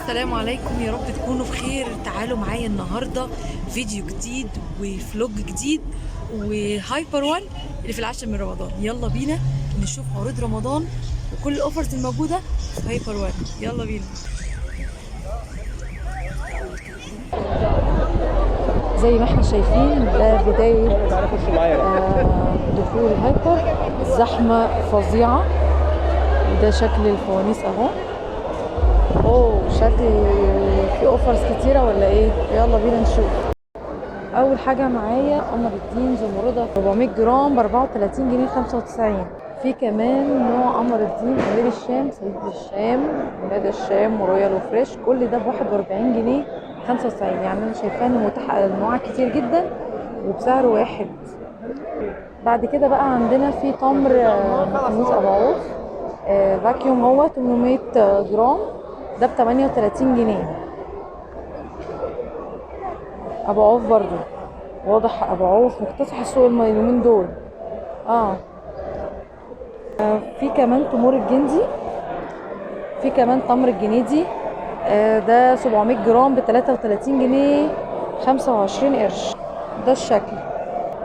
السلام عليكم، يا رب تكونوا بخير. تعالوا معايا النهارده فيديو جديد وفلوج جديد وهايبر وان اللي في العاشر من رمضان. يلا بينا نشوف عروض رمضان وكل الاوفرز الموجوده في هايبر وان. يلا بينا. زي ما احنا شايفين ده بدايه دخول هايبر. الزحمه فظيعه وده شكل الفوانيس اهو. شكل في اوفرز كتيره ولا ايه؟ يلا بينا نشوف. اول حاجه معايا قمر الدين زمرده 400 جرام ب 34 جنيه 95. في كمان نوع قمر الدين امير الشام، سيد الشام، ولاد الشام، ورويال وفريش، كل ده ب 41 جنيه 95. يعني انا شايفاه انه متاح انواع كتير جدا وبسعر واحد. بعد كده بقى عندنا في تمر موز ابو عوف فاكيوم، هو 800 جرام، ده ب 38 جنيه. ابو عوف برضو واضح، ابو عوف مكتسح السوق اليومين دول. في كمان تمور الجندي، في كمان تمر الجنيدي ده 700 جرام ب 33 جنيه 25 قرش. ده الشكل.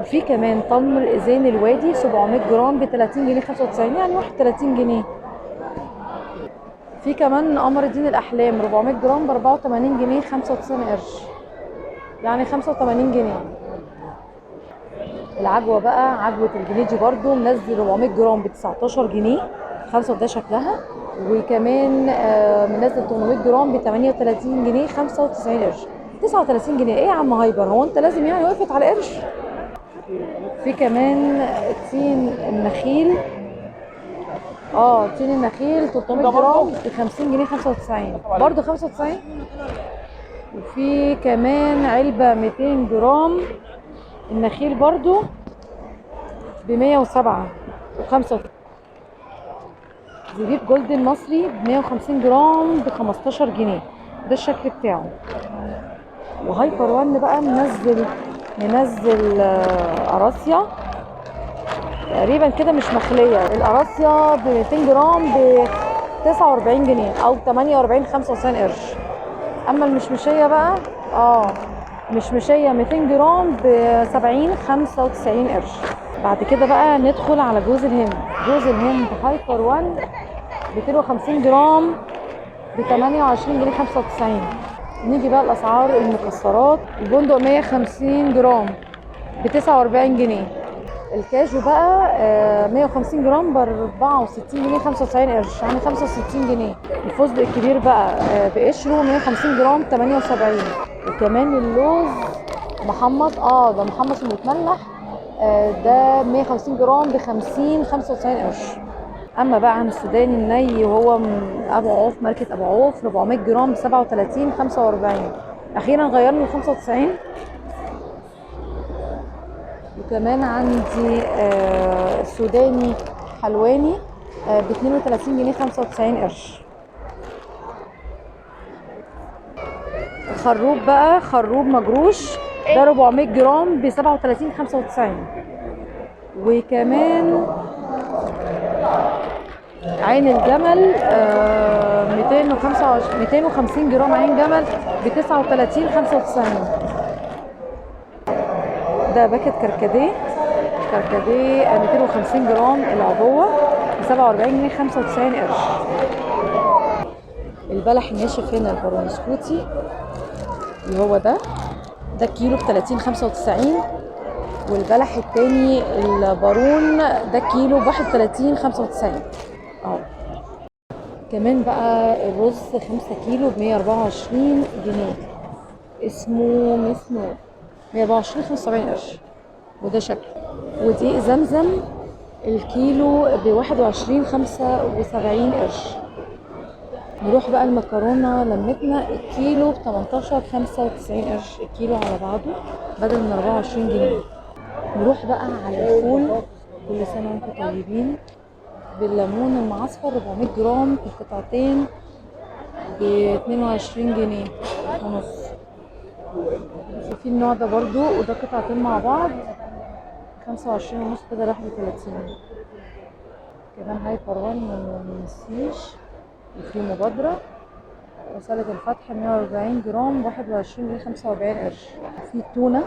وفي كمان تمر زين الوادي 700 جرام ب 30 جنيه 95، يعني 31 جنيه. في كمان قمر الدين الاحلام 400 جرام ب 84 جنيه 95 قرش، يعني 85 جنيه. العجوه بقى، عجوه الجنيدي برضو منزل 400 جرام ب 19 جنيه 5، ده شكلها. وكمان منزل 800 جرام ب 38 جنيه 95 قرش. 39 جنيه ايه يا عم هايبر؟ هو انت لازم يعني وقفت على قرش؟ في كمان تين النخيل، تين النخيل 300 جرام ب 50 جنيه 95، برضو 95. وفي كمان علبه 200 جرام النخيل برضو ب 107 و5. زبيب جولدن مصري ب 150 جرام ب 15 جنيه، ده الشكل بتاعه. وهايبر وان بقى منزل قراصيا تقريبا كده مش مخليه. القراصيا ب 200 جرام ب 49 جنيه او 48 95 قرش. اما المشمشيه بقى مشمشيه 200 جرام ب 70 95 قرش. بعد كده بقى ندخل على جوز الهند. جوز الهند هايبر وان 250 جرام ب 28 جنيه 95. نيجي بقى الاسعار المكسرات. البندق 150 جرام ب 49 جنيه. الكاجو بقى 150 جرام ب 64 جنيه 95 قرش، يعني 65 جنيه. الفستق الكبير بقى بقشره 150 جرام 78. وكمان اللوز محمص، ده محمص ومتملح، ده 150 جرام ب 50 95 قرش. اما بقى عن السوداني الني وهو ابو عوف، ماركه ابو عوف، 400 جرام ب 37 45. اخيرا غيرنا ال 95. وكمان عندي السوداني حلواني ب 32 جنيه 95 قرش. الخروب بقى خروب مجروش، ده 400 جرام ب 37 95. وكمان عين الجمل 250 جرام عين جمل ب 39 95. ده باكت كركديه 250 جرام العبوه ب 47 جنيه 95 قرش. البلح الناشف هنا البرونسكوتي اللي هو ده كيلو ب 30 95. والبلح التاني البارون ده كيلو ب 31 95. كمان بقى الرز 5 كيلو ب 124 جنيه، اسمه 124 75 قرش، وده شكله. ودقيق زمزم الكيلو ب 21 75 قرش. نروح بقى المكرونه لمتنا، الكيلو ب 18 95 قرش الكيلو على بعضه بدل من 24 جنيه. نروح بقى على الفول، كل سنه وانتم طيبين، بالليمون المعصفر 400 جرام القطعتين ب 22 جنيه ونص. وفي النوع ده برضو، وده قطعتين مع بعض 25 ونص، كده راح ب 30. كمان هايبر وان ما ننسيش. وفي مبادرة سلة الفتح 140 جرام 21 جنيه 45 قرش. في تونة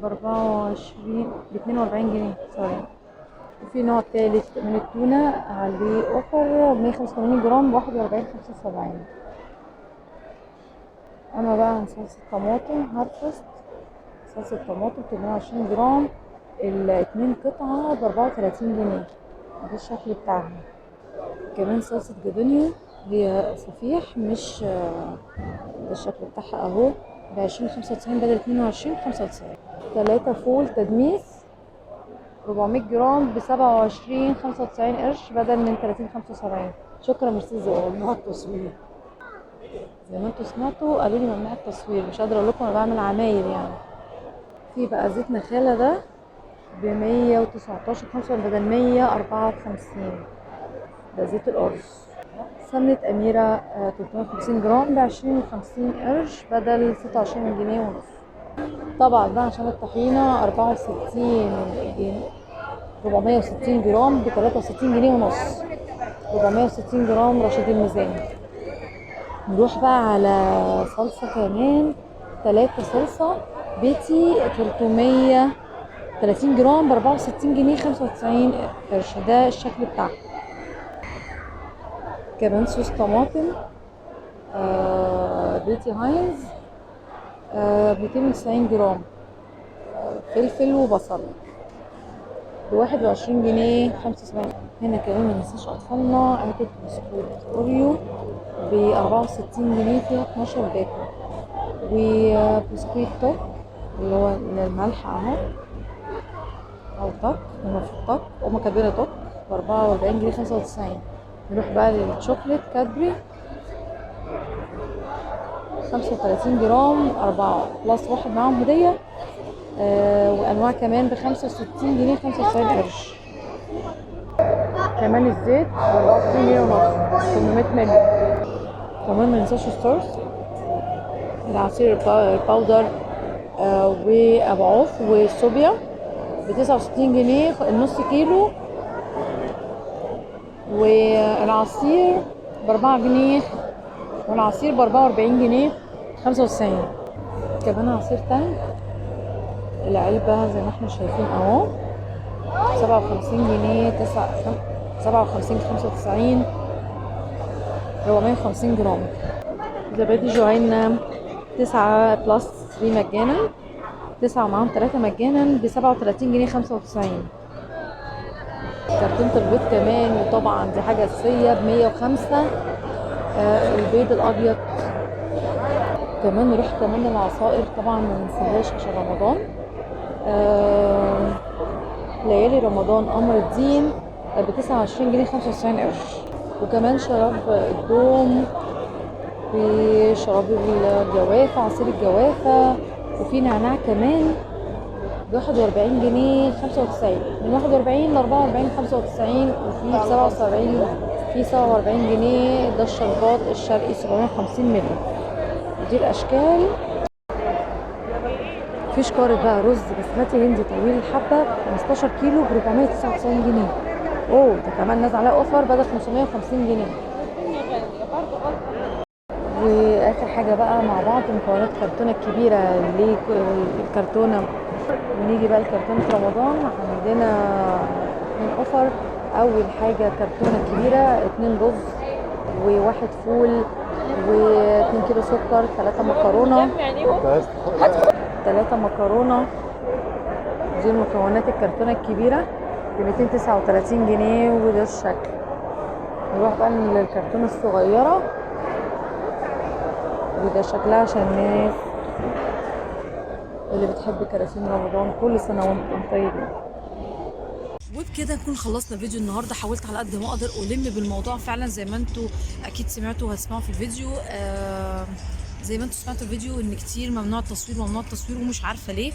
ب 42 جنيه سوري. وفي نوع تالت من التونة عليه اوفر 185 جرام 41 75. اما بقى عن صلصة طماطم هارفست، صلصة طماطم 28 جرام الاتنين قطعة ب 34 جنيه. ده الشكل بتاعها. كمان صلصة جبنيو هي صفيح مش ده الشكل بتاعها اهو ب 20.95 بدل 22.95. 3 فول تدميس 400 جرام ب 27.95 قرش بدل من 30.75. شكرا ميرسي ذوق. ممنوع التصوير. زي ما انتوا سمعتوا قالوا لي ممنوع التصوير، مش قادره اقول لكم انا بعمل عمايل يعني. في بقى زيت نخاله ده ب 119.5 بدل 154. ده زيت القرص. سمنة أميرة 350 جرام ب 20.50 قرش بدل 26 جنيه ونص. طبعا بقى عشان الطحينة 64 جنيه 460 جرام ب 63 جنيه ونص. 460 جرام رشيد الميزان. نروح بقى على صلصة كمان 3 صلصة بيتي 330 جرام ب 64 جنيه 95 قرش. ده الشكل بتاعها. كمان صوص طماطم بيتي هاينز 290 جرام فلفل وبصل ب 21 جنيه 75. هنا كمان مننساش اطفالنا علبة بسكوت اوريو ب 64 جنيه فيها 12 باكو. وبسكويت توك اللي هو الملح اهو او توك المفروض توك هما كاتبينها توك ب 44 جنيه 95. نروح بقى للشوكليت كادبري 35 جرام 4 بلس واحد معاهم هدية وانواع كمان ب 65 جنيه 95 قرش. كمان الزيت ب 64 جنيه ونص 800 مللي. كمان مننساش الصوص العصير الباودر وابو عوف والصوبيا ب 69 جنيه النص كيلو. والعصير ب 4 جنيه والعصير ب 44 جنيه 95. كمان عصير تانج العلبة زي ما احنا شايفين اهو 57 جنيه 57 95 450 جرام. زبادي جوينا 9 بلس 3 مجانا 9 ومعاهم 3 مجانا ب 37 جنيه 95. كرتونة البيض كمان وطبعا دي حاجة أساسية ب 105 البيض الأبيض. كمان نروح كمان للعصائر طبعا ما ننساهاش عشان رمضان ليالي رمضان قمر الدين ب 29 جنيه 95 قرش. وكمان شراب الدوم وشراب الجوافة عصير الجوافة وفي نعناع كمان ب 41 جنيه 95 من 41 ل 44 95 وفي ب 77 في 47 جنيه. ده الشربات الشرقي 750 مللي. دي الاشكال. في شكارة بقى رز بسمتي هندي طويل الحبة 15 كيلو ب 499 جنيه. اوه ده كمان نازل عليه اوفر بدل 550 جنيه. واخر حاجة بقى مع بعض مكونات الكرتونة الكبيرة للكرتونة. ونيجي بقى لكرتونة رمضان عندنا 2 اوفر. اول حاجة كرتونة كبيرة 2 رز وواحد فول و2 كيلو سكر 3 مكرونة 3 مكرونة. دي المكونات الكرتونة الكبيرة ب 239 جنيه وده الشكل. نروح بقى للكرتونة الصغيرة وده شكلها عشان الناس اللي بتحب كراتين رمضان. كل سنة وانتم طيبين. وبكده نكون خلصنا فيديو النهارده. حاولت على قد ما اقدر الم بالموضوع فعلا زي ما انتم اكيد سمعتوا وهتسمعوا في الفيديو. زي ما انتم سمعتوا الفيديو ان كتير ممنوع التصوير ومش عارفه ليه.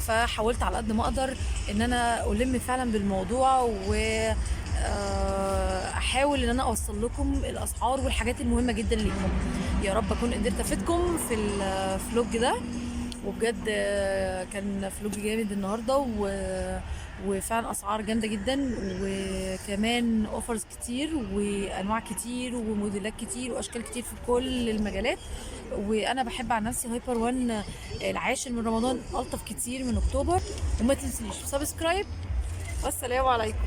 فحاولت على قد ما اقدر ان انا الم فعلا بالموضوع و احاول ان انا اوصل لكم الاسعار والحاجات المهمه جدا ليكم. يا رب اكون قدرت افيدكم في الفلوج ده. وبجد كان فلوج جامد النهارده وفعلا اسعار جامده جدا، وكمان اوفرز كتير وانواع كتير وموديلات كتير واشكال كتير في كل المجالات. وانا بحب عن نفسي هايبر وان العاشر من رمضان الطف كتير من اكتوبر. وما تنسيش سبسكرايب، والسلام عليكم.